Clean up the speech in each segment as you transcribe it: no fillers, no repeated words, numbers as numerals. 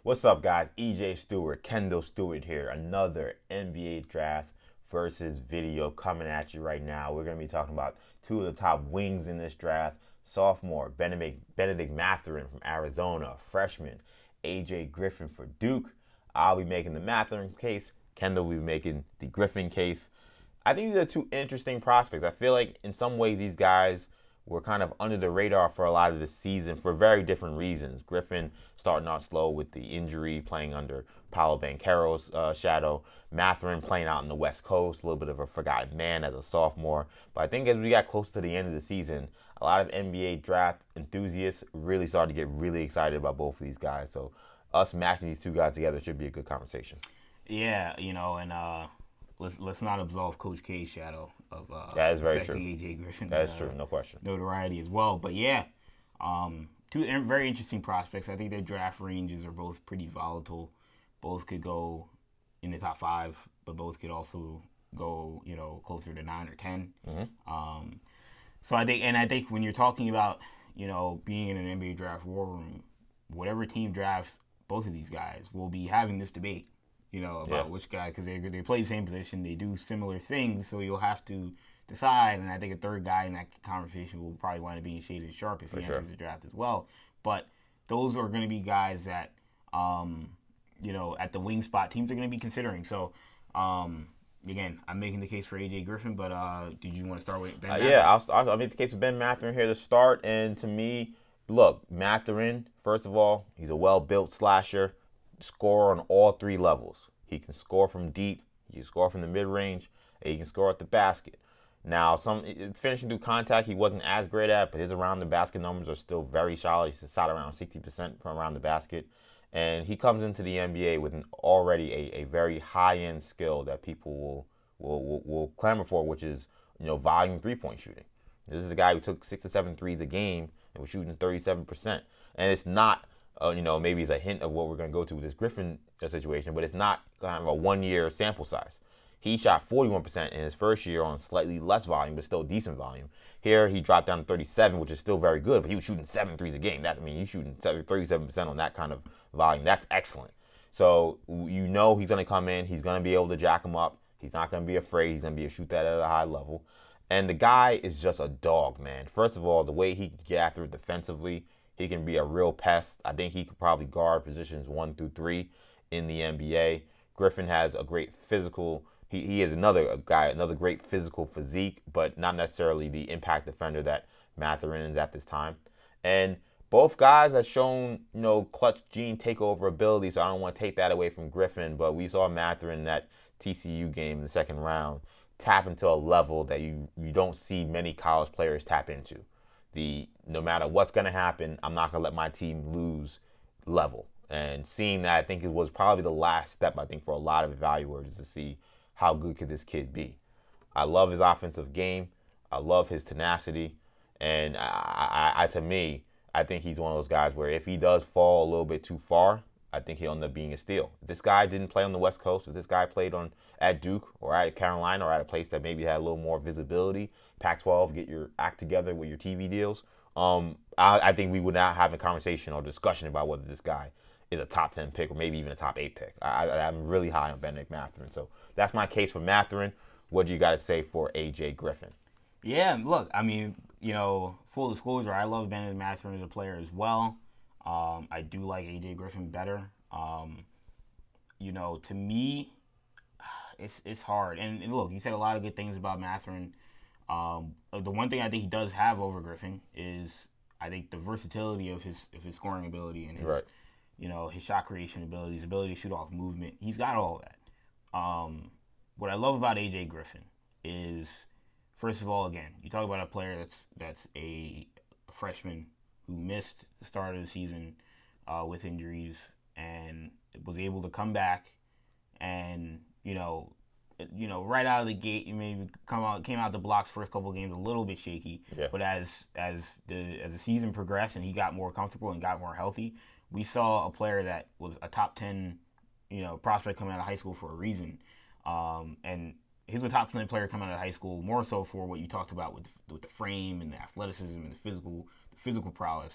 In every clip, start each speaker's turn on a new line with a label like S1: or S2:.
S1: What's up, guys? EJ Stewart, Kendall Stewart here. Another NBA draft versus video coming at you right now. We're going to be talking about two of the top wings in this draft. Sophomore, Bennedict Mathurin from Arizona. Freshman, AJ Griffin for Duke. I'll be making the Mathurin case. Kendall will be making the Griffin case. I think these are two interesting prospects. I feel like in some ways these guys were kind of under the radar for a lot of the season for very different reasons. Griffin starting out slow with the injury, playing under Paolo Banchero's shadow. Mathurin playing out on the West Coast, a little bit of a forgotten man as a sophomore. But I think as we got close to the end of the season, a lot of NBA draft enthusiasts really started to get really excited about both of these guys. So us matching these two guys together should be a good conversation.
S2: Yeah, and let's not absolve Coach K's shadow of
S1: That is very
S2: affecting
S1: true.
S2: AJ Griffin.
S1: That is true, no question.
S2: Notoriety as well. But yeah, two very interesting prospects. I think their draft ranges are both pretty volatile. Both could go in the top 5, but both could also go closer to 9 or 10. So I think when you're talking about being in an NBA draft war room, whatever team drafts both of these guys will be having this debate. About which guy, because they play the same position, they do similar things, so you'll have to decide. And I think a third guy in that conversation will probably wind up being Shaded Sharp if he enters the draft as well. But those are going to be guys that, at the wing spot, teams are going to be considering. So, again, I'm making the case for AJ Griffin, but did you want to start with Ben Mathurin?
S1: Yeah, I'll make the case for Ben Mathurin here to start. And to me, look, Mathurin, first of all, he's a well-built slasher. Score on all 3 levels. He can score from deep, he can score from the mid-range, and he can score at the basket. Now, finishing through contact, he wasn't as great at, but his around-the-basket numbers are still very solid. He's shot around 60% from around the basket. And he comes into the NBA with already a very high-end skill that people will clamor for, which is volume three-point shooting. This is a guy who took 6 to 7 threes a game and was shooting 37%. And it's not maybe it's a hint of what we're going to go to with this Griffin situation, but it's not kind of a 1-year sample size. He shot 41% in his first year on slightly less volume, but still decent volume. Here, he dropped down to 37, which is still very good, but he was shooting 7 threes a game. You shooting 37% on that kind of volume. That's excellent. So, he's going to come in. He's going to be able to jack him up. He's not going to be afraid. He's going to be able to shoot that at a high level. And the guy is just a dog, man. First of all, the way he can get after it defensively, he can be a real pest. I think he could probably guard positions 1 through 3 in the NBA. Griffin has a great physical. He is another great physical physique, but not necessarily the impact defender that Mathurin is at this time. And both guys have shown, clutch gene takeover ability, so I don't want to take that away from Griffin, but we saw Mathurin in that TCU game in the second round tap into a level that you don't see many college players tap into. No matter what's going to happen, I'm not going to let my team lose level. And seeing that, I think it was probably the last step, for a lot of evaluators to see how good could this kid be. I love his offensive game. I love his tenacity. And to me, I think he's one of those guys where if he does fall a little bit too far, I think he'll end up being a steal. If this guy didn't play on the West Coast, if this guy played at Duke or at Carolina or at a place that maybe had a little more visibility, Pac-12, get your act together with your TV deals, I think we would not have a conversation or discussion about whether this guy is a top 10 pick or maybe even a top 8 pick. I'm really high on Bennedict Mathurin. So that's my case for Mathurin. What do you guys say for AJ Griffin?
S2: Yeah, look, full disclosure, I love Bennedict Mathurin as a player as well. I do like AJ Griffin better. To me, it's hard. And look, you said a lot of good things about Mathurin. The one thing I think he does have over Griffin is I think the versatility of his scoring ability and his his shot creation ability, his ability to shoot off movement. He's got all of that. What I love about AJ Griffin is, first of all, again, you talk about a player that's a freshman who missed the start of the season with injuries and was able to come back and right out of the gate, maybe came out the blocks first couple of games a little bit shaky.
S1: Yeah.
S2: But as the season progressed and he got more comfortable and got more healthy, we saw a player that was a top 10 prospect coming out of high school for a reason. And he was a top 10 player coming out of high school, more so for what you talked about with the frame and the athleticism and the physical prowess.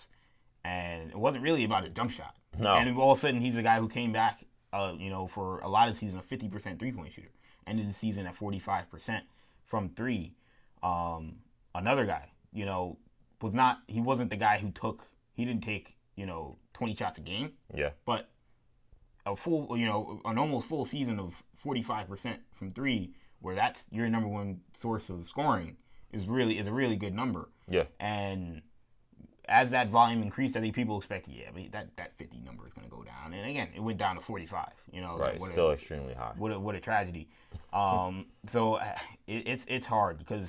S2: And it wasn't really about his jump shot.
S1: No.
S2: And all of a sudden, he's a guy who came back, for a lot of the season, a 50% three-point shooter. Ended the season at 45% from three. Another guy, he wasn't the guy he didn't take, 20 shots a game.
S1: Yeah.
S2: But an almost full season of 45% from three, where that's your number one source of scoring, is a really good number.
S1: Yeah.
S2: And as that volume increased, I think people expected, that 50 number is going to go down. And again, it went down to 45.
S1: Right, still extremely high.
S2: What a tragedy. So it's hard because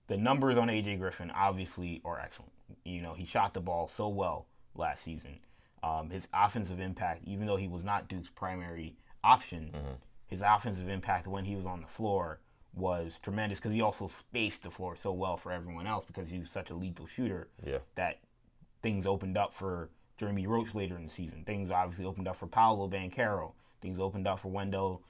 S2: the numbers on AJ Griffin obviously are excellent. He shot the ball so well last season. His offensive impact, even though he was not Duke's primary option, his offensive impact when he was on the floor was tremendous because he also spaced the floor so well for everyone else because he was such a lethal shooter that things opened up for Jeremy Roach later in the season. Things obviously opened up for Paolo Banchero. Things opened up for Wendell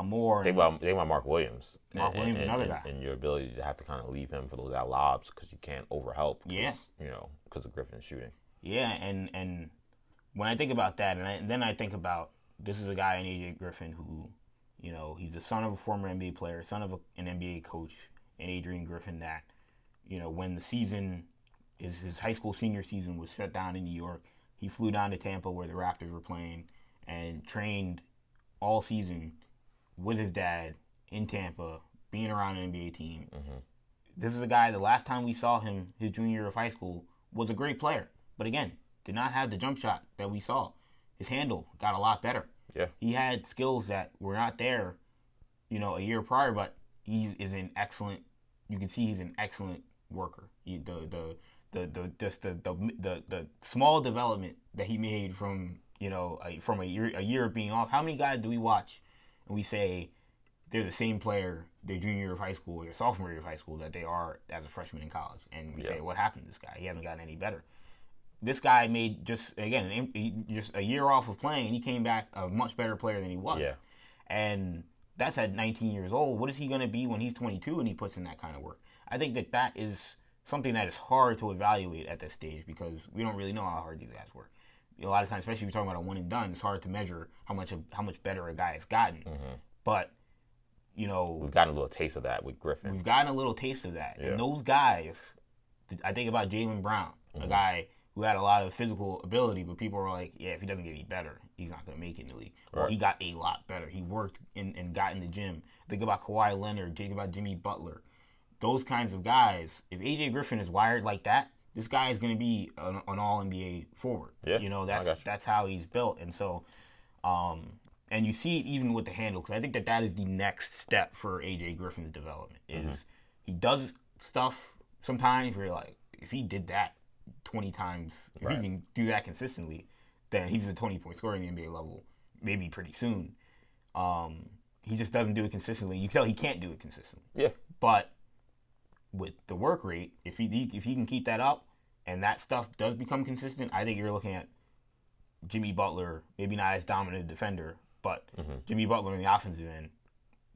S2: Moore.
S1: Think about Mark Williams.
S2: Williams, another guy.
S1: And your ability to have to kind of leave him for those out lobs because you can't overhelp. Because of Griffin's shooting.
S2: Yeah, and when I think about that, and then I think about this is a guy in AJ Griffin who, he's the son of a former NBA player, son of an NBA coach, and Adrian Griffin that, when the season, his high school senior season was shut down in New York, he flew down to Tampa where the Raptors were playing and trained all season with his dad in Tampa, being around an NBA team. This is a guy, the last time we saw him, his junior year of high school, was a great player. But again, did not have the jump shot that we saw. His handle got a lot better.
S1: Yeah.
S2: He had skills that were not there, a year prior, but he is you can see he's an excellent worker. The small development that he made from a year of being off. How many guys do we watch and we say they're the same player their junior year of high school or their sophomore year of high school that they are as a freshman in college? And we say, what happened to this guy? He hasn't gotten any better. This guy made just a year off of playing, and he came back a much better player than he was.
S1: Yeah.
S2: And that's at 19 years old. What is he going to be when he's 22 and he puts in that kind of work? I think that is something that is hard to evaluate at this stage because we don't really know how hard these guys work. A lot of times, especially if you're talking about a one and done, it's hard to measure how much better a guy has gotten. But we've
S1: gotten a little taste of that with Griffin.
S2: We've gotten a little taste of that, and those guys. I think about Jaylen Brown, a guy who had a lot of physical ability, but people were like, if he doesn't get any better, he's not going to make it in the league. Right. Well, he got a lot better. He worked and got in the gym. Think about Kawhi Leonard. Think about Jimmy Butler. Those kinds of guys, if AJ Griffin is wired like that, this guy is going to be an all-NBA forward.
S1: Yeah,
S2: that's how he's built. And so, and you see it even with the handle, because I think that is the next step for AJ Griffin's development, is he does stuff sometimes where you're like, if he did that 20 times, if he can do that consistently, then he's a 20-point scorer in the NBA level, maybe pretty soon. He just doesn't do it consistently. You can tell he can't do it consistently.
S1: Yeah.
S2: But with the work rate, if he can keep that up and that stuff does become consistent, I think you're looking at Jimmy Butler, maybe not as dominant a defender, but Jimmy Butler in the offensive end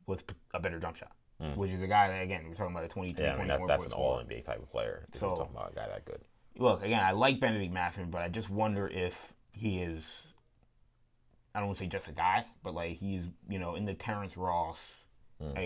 S2: with a better jump shot, which is a guy that, again, we're talking about a 23, 24
S1: that's an all-NBA type of player.
S2: So,
S1: we're talking about a guy that good.
S2: Look, again, I like Bennedict Mathurin, but I just wonder if he is, I don't want to say just a guy, but like he's, in the Terrence Ross, and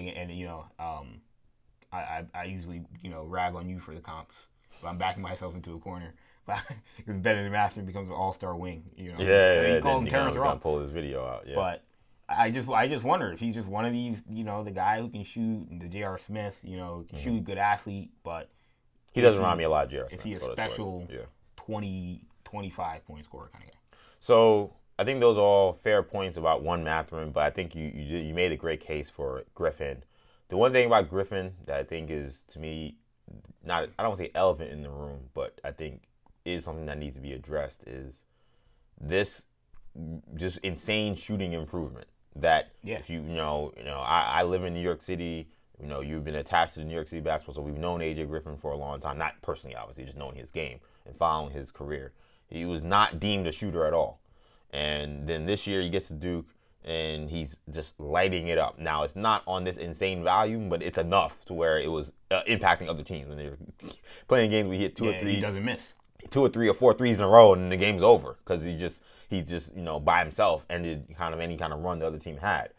S2: I usually, rag on you for the comps, but I'm backing myself into a corner. Because Bennedict Mathurin becomes an all-star wing,
S1: Yeah.
S2: You call him Terrence Ross.
S1: Pull his video out, yeah.
S2: But I just wonder if he's just one of these, the guy who can shoot, the J.R. Smith, can shoot, good athlete, but
S1: he doesn't remind me a lot of J.R. Smith.
S2: Is he a special 20, 25-point scorer kind of guy?
S1: So I think those are all fair points about Mathurin, but I think you made a great case for Griffin. The one thing about Griffin that I think is, to me, I don't want to say elephant in the room, but I think is something that needs to be addressed is this just insane shooting improvement. That if I live in New York City. You've been attached to the New York City basketball, so we've known AJ Griffin for a long time. Not personally, obviously, just knowing his game and following his career. He was not deemed a shooter at all. And then this year he gets to Duke, and he's just lighting it up. Now, it's not on this insane volume, but it's enough to where it was impacting other teams. When they were playing games, we hit 2 or 3.
S2: He doesn't miss.
S1: 2 or 3 or 4 threes in a row, and the game's over because he's just by himself ended kind of any kind of run the other team had.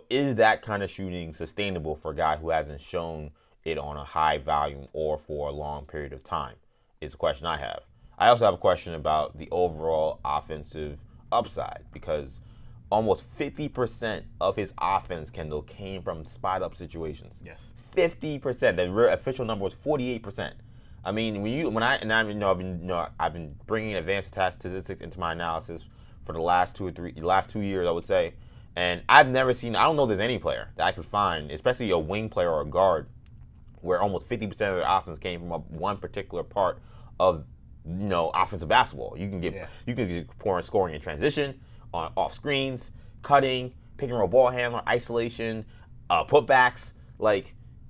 S1: Is that kind of shooting sustainable for a guy who hasn't shown it on a high volume or for a long period of time? Is a question I have. I also have a question about the overall offensive upside because almost 50% of his offense, Kendall, came from spot-up situations.
S2: Yes.
S1: 50%. The real official number was 48%. I mean, I've been bringing advanced statistics into my analysis for the last 2 years, I would say, and I've never seen. I don't know if there's any player that I could find, especially a wing player or a guard, where almost 50% of their offense came from one particular part of offensive basketball. You can get scoring in transition, on off screens, cutting, pick and roll ball handler, isolation, putbacks.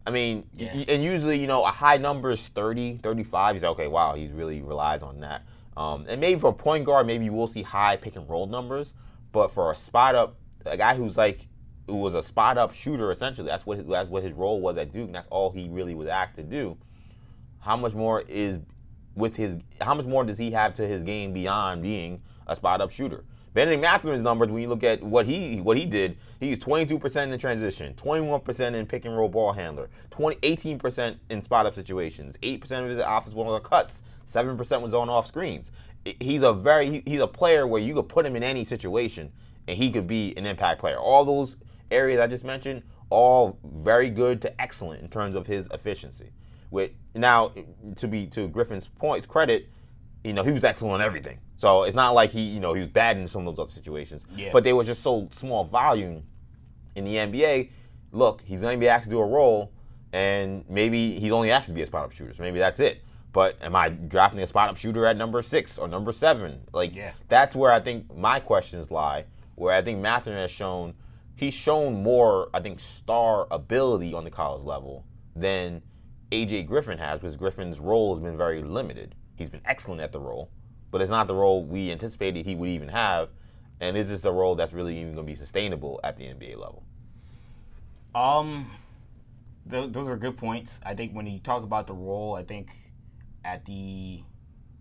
S1: And usually, a high number is 30, 35. You say, okay, wow, he really relies on that. And maybe for a point guard, maybe you will see high pick and roll numbers. But for a guy who was a spot up shooter, essentially, that's what his role was at Duke. And that's all he really was asked to do. How much more does he have to his game beyond being a spot up shooter? Bennedict Mathurin's numbers, when you look at what he did, he was 22% in transition, 21% in pick and roll ball handler, 18% in spot up situations, 8% of his offense was on cuts, 7% was on off screens. He's a player where you could put him in any situation and he could be an impact player. All those areas I just mentioned, all very good to excellent in terms of his efficiency. Now, to Griffin's credit, he was excellent on everything. So it's not like he was bad in some of those other situations.
S2: Yeah.
S1: But they were just so small volume in the NBA. Look, he's going to be asked to do a role, and maybe he's only asked to be a spot-up shooter. So maybe that's it. But am I drafting a spot-up shooter at number 6 or number 7? That's where I think my questions lie. Where I think Mathurin has shown more, I think, star ability on the college level than A.J. Griffin has, because Griffin's role has been very limited. He's been excellent at the role, but it's not the role we anticipated he would even have. And is this a role that's really even going to be sustainable at the NBA level?
S2: Those are good points. I think when you talk about the role, I think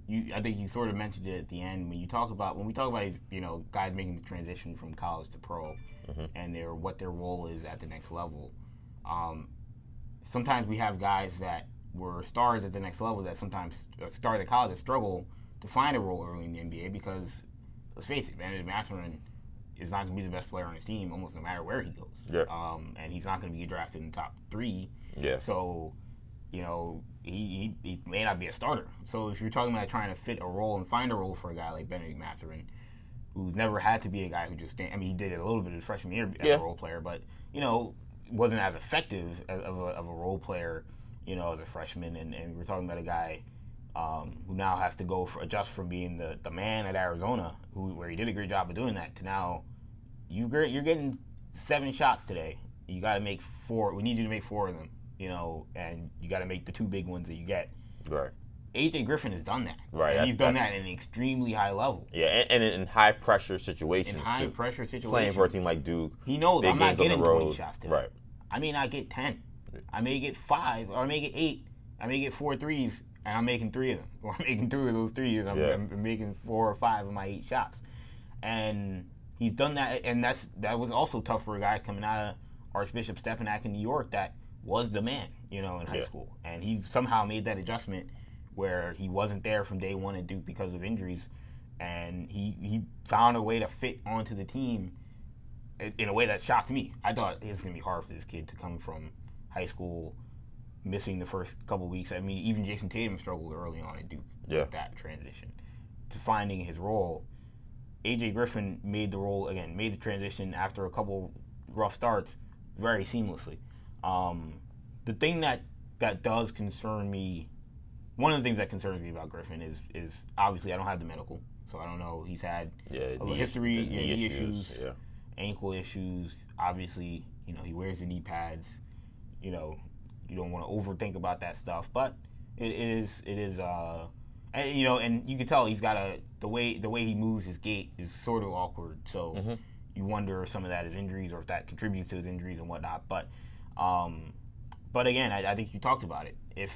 S2: you sort of mentioned it at the end when we talk about guys making the transition from college to pro, and what their role is at the next level. Sometimes we have guys that were stars at the next level that sometimes stars at college that struggle to find a role early in the NBA because, let's face it, Bennedict Mathurin is not going to be the best player on his team almost no matter where he goes.
S1: Yeah.
S2: And he's not going to be drafted in the top 3.
S1: Yeah.
S2: So, he may not be a starter. So if you're talking about trying to fit a role and find a role for a guy like Bennedict Mathurin, who's never had to be a guy who just he did it a little bit his freshman year as a role player, but wasn't as effective of a role player, as a freshman. And we're talking about a guy who now has to adjust from being the man at Arizona, where he did a great job of doing that, to now you're getting 7 shots today. You got to make 4. We need you to make 4 of them, and you got to make the 2 big ones that you get.
S1: Right.
S2: A.J. Griffin has done that.
S1: Right.
S2: And he's done that at an extremely high level.
S1: Yeah, and in high-pressure situations,
S2: pressure situations.
S1: Playing for a team like Duke.
S2: He knows I'm not getting 20 shots today.
S1: Right.
S2: I may not get 10. I may get 5, or I may get 8. I may get 4 threes, and I'm making 3 of them. Or I'm making 2 of those threes. I'm making 4 or 5 of my 8 shots. And he's done that, and that was also tough for a guy coming out of Archbishop Stepinac in New York that was the man, in high school. And he somehow made that adjustment where he wasn't there from day one at Duke because of injuries, and he found a way to fit onto the team in a way that shocked me. I thought it was going to be hard for this kid to come from high school, missing the first couple weeks. I mean, even Jason Tatum struggled early on at Duke with that transition to finding his role. A.J. Griffin made the transition after a couple rough starts very seamlessly. The thing that does concern me, one of the things that concerns me about Griffin is obviously I don't have the medical, so I don't know. He's had a history, knee issues, ankle issues. Obviously, he wears the knee pads. You don't want to overthink about that stuff, but it is, and you can tell he's got the way he moves his gait is sort of awkward. So you wonder if some of that is injuries or if that contributes to his injuries and whatnot. But again, I think you talked about it. If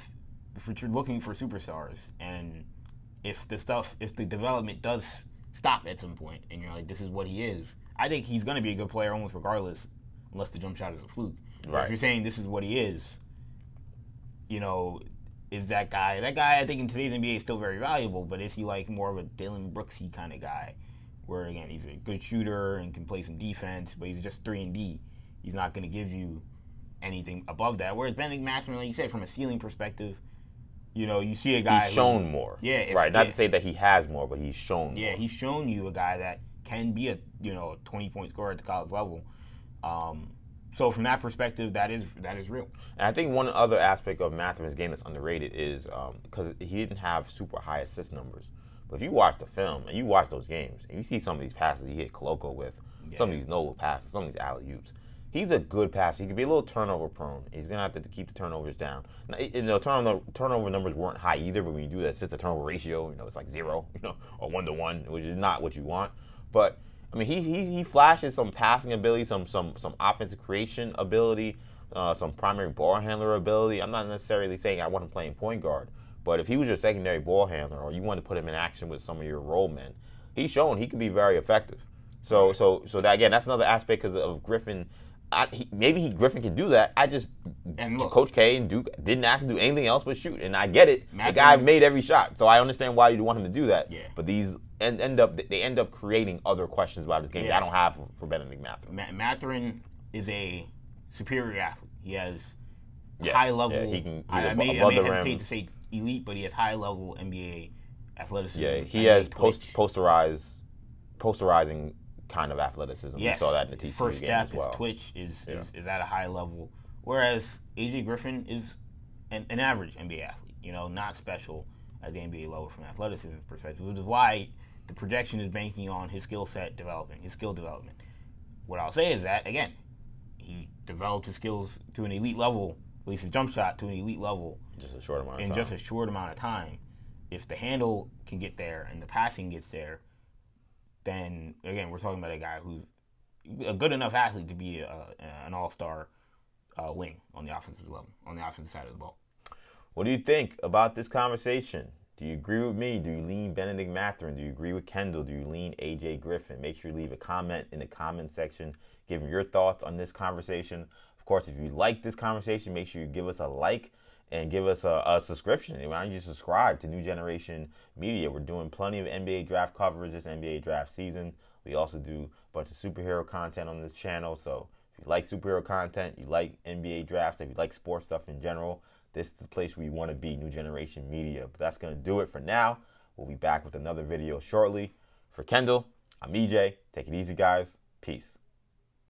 S2: you're looking for superstars and if the development does stop at some point, and you're like, this is what he is, I think he's going to be a good player almost regardless, unless the jump shot is a fluke. Right. If you're saying this is what he is, you know, is that guy? That guy, I think in today's NBA is still very valuable, but is he like more of a Dylan Brooksy kind of guy, where again he's a good shooter and can play some defense, but he's just 3-and-D. He's not going to give you anything above that. Whereas Bennedict Mathurin, like you said, from a ceiling perspective, you know, you see a guy
S1: he's shown more.
S2: Yeah,
S1: right. Not to say that he has more, but he's shown more.
S2: Yeah, he's shown you a guy that can be a 20-point scorer at the college level. So from that perspective, that is real.
S1: And I think one other aspect of Mathurin's game that's underrated is because he didn't have super high assist numbers. But if you watch the film and you watch those games and you see some of these passes he hit Koloko with, some of these no-look passes, some of these alley-oops, he's a good passer. He could be a little turnover prone. He's going to have to keep the turnovers down. Now, turnover numbers weren't high either, but when you do that assist-to-turnover ratio, it's like 0, or 1-to-1, which is not what you want. But I mean, he flashes some passing ability, some offensive creation ability, some primary ball handler ability. I'm not necessarily saying I want him playing point guard, but if he was your secondary ball handler or you wanted to put him in action with some of your role men, he's shown he can be very effective. So that again, that's another aspect because of Griffin. Griffin can do that. Coach K and Duke didn't ask him to do anything else but shoot, and I get it. The guy made every shot, so I understand why you'd want him to do that.
S2: Yeah.
S1: But these end up creating other questions about his game that I don't have for Bennedict Mathurin.
S2: Mathurin is a superior athlete. He has high level.
S1: Yeah, he can.
S2: I may hesitate to say elite, but he has high level NBA athleticism.
S1: Yeah, he has posterizing kind of athleticism.
S2: Yes.
S1: We saw that in the TCU
S2: First
S1: game
S2: step,
S1: as well.
S2: his twitch is at a high level, whereas AJ Griffin is an average NBA athlete. Not special at the NBA level from an athleticism perspective, which is why the projection is banking on his skill development. What I'll say is that, again, he developed his skills to an elite level, at least his jump shot to an elite level.
S1: Just a short amount of
S2: time. In just a short amount of time. If the handle can get there and the passing gets there, then, again, we're talking about a guy who's a good enough athlete to be an all-star wing on the offensive level, on the offensive side of the ball.
S1: What do you think about this conversation? Do you agree with me? Do you lean Bennedict Mathurin? Do you agree with Kendall? Do you lean AJ Griffin? Make sure you leave a comment in the comment section giving your thoughts on this conversation. Of course, if you like this conversation, make sure you give us a like and give us a subscription. Why don't you subscribe to New Generation Media? We're doing plenty of NBA draft coverage this NBA draft season. We also do a bunch of superhero content on this channel. So if you like superhero content, you like NBA drafts, if you like sports stuff in general, this is the place where you want to be, New Generation Media. But that's going to do it for now. We'll be back with another video shortly. For Kendall, I'm EJ. Take it easy, guys. Peace.